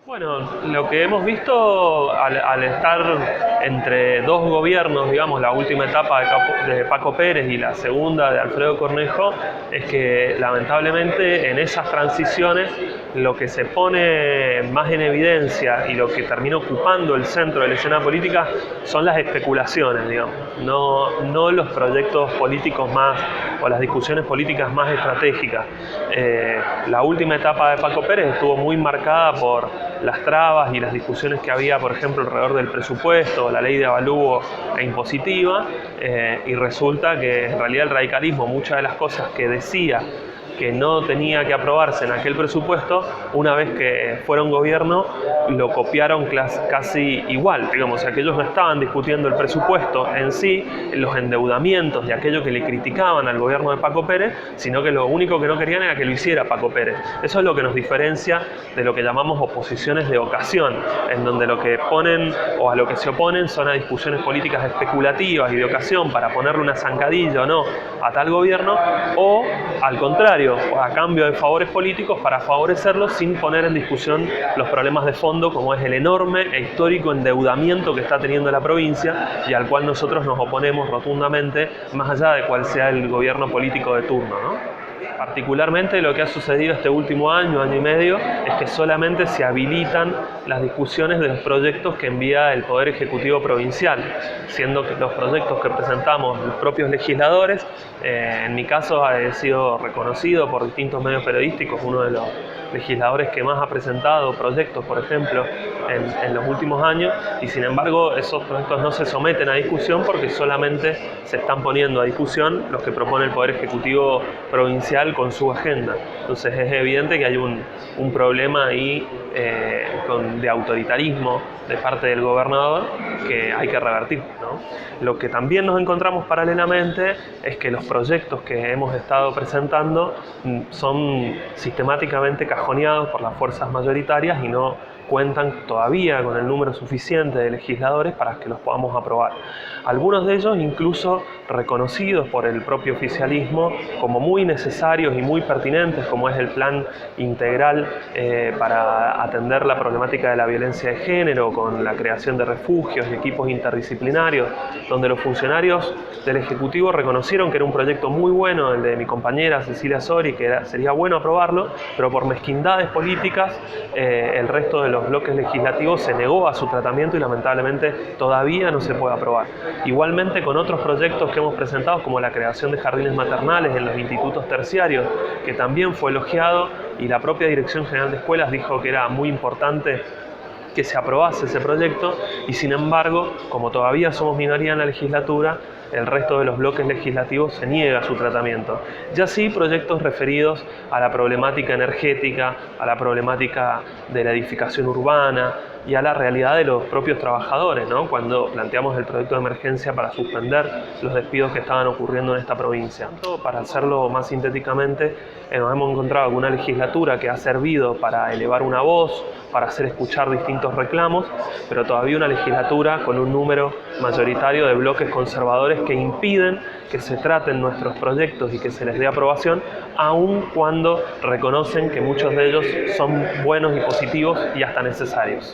Bueno, lo que hemos visto al estar entre dos gobiernos, digamos, la última etapa de Paco Pérez y la segunda de Alfredo Cornejo, es que lamentablemente en esas transiciones lo que se pone más en evidencia y lo que termina ocupando el centro de la escena política son las especulaciones, digamos, no los proyectos políticos más o las discusiones políticas más estratégicas. La última etapa de Paco Pérez estuvo muy marcada por las trabas y las discusiones que había, por ejemplo, alrededor del presupuesto, la ley de avalúo e impositiva, y resulta que en realidad el radicalismo, muchas de las cosas que decía que no tenía que aprobarse en aquel presupuesto, una vez que fueron gobierno, lo copiaron casi igual. Digamos, o sea, que ellos no estaban discutiendo el presupuesto en sí, los endeudamientos y aquello que le criticaban al gobierno de Paco Pérez, sino que lo único que no querían era que lo hiciera Paco Pérez. Eso es lo que nos diferencia de lo que llamamos oposiciones de ocasión, en donde lo que ponen o a lo que se oponen son a discusiones políticas especulativas y de ocasión para ponerle una zancadilla o no a tal gobierno, o al contrario, a cambio de favores políticos para favorecerlo sin poner en discusión los problemas de fondo, como es el enorme e histórico endeudamiento que está teniendo la provincia y al cual nosotros nos oponemos rotundamente, más allá de cuál sea el gobierno político de turno, ¿no? Particularmente lo que ha sucedido este último año y medio, es que solamente se habilitan las discusiones de los proyectos que envía el Poder Ejecutivo Provincial, siendo que los proyectos que presentamos los propios legisladores, en mi caso he sido reconocido por distintos medios periodísticos, uno de los legisladores que más ha presentado proyectos, por ejemplo, en los últimos años, y sin embargo esos proyectos no se someten a discusión porque solamente se están poniendo a discusión los que propone el Poder Ejecutivo Provincial con su agenda. Entonces es evidente que hay un problema ahí de autoritarismo de parte del gobernador que hay que revertir, ¿no? Lo que también nos encontramos paralelamente es que los proyectos que hemos estado presentando son sistemáticamente cajoneados por las fuerzas mayoritarias y no cuentan todavía con el número suficiente de legisladores para que los podamos aprobar. Algunos de ellos incluso reconocidos por el propio oficialismo como muy necesarios y muy pertinentes, como es el plan integral para atender la problemática de la violencia de género, con la creación de refugios y equipos interdisciplinarios, donde los funcionarios del Ejecutivo reconocieron que era un proyecto muy bueno, el de mi compañera Cecilia Sori, que sería bueno aprobarlo, pero por mezquindades políticas el resto de los bloques legislativos se negó a su tratamiento y lamentablemente todavía no se puede aprobar. Igualmente con otros proyectos que hemos presentado, como la creación de jardines maternales en los institutos terciarios, que también fue elogiado y la propia Dirección General de Escuelas dijo que era muy importante que se aprobase ese proyecto, y sin embargo, como todavía somos minoría en la legislatura, el resto de los bloques legislativos se niega a su tratamiento. Ya sí, proyectos referidos a la problemática energética, a la problemática de la edificación urbana y a la realidad de los propios trabajadores, ¿no? Cuando planteamos el proyecto de emergencia para suspender los despidos que estaban ocurriendo en esta provincia. Para hacerlo más sintéticamente, nos hemos encontrado con una legislatura que ha servido para elevar una voz, para hacer escuchar distintos reclamos, pero todavía una legislatura con un número mayoritario de bloques conservadores que impiden que se traten nuestros proyectos y que se les dé aprobación, aun cuando reconocen que muchos de ellos son buenos y positivos y hasta necesarios.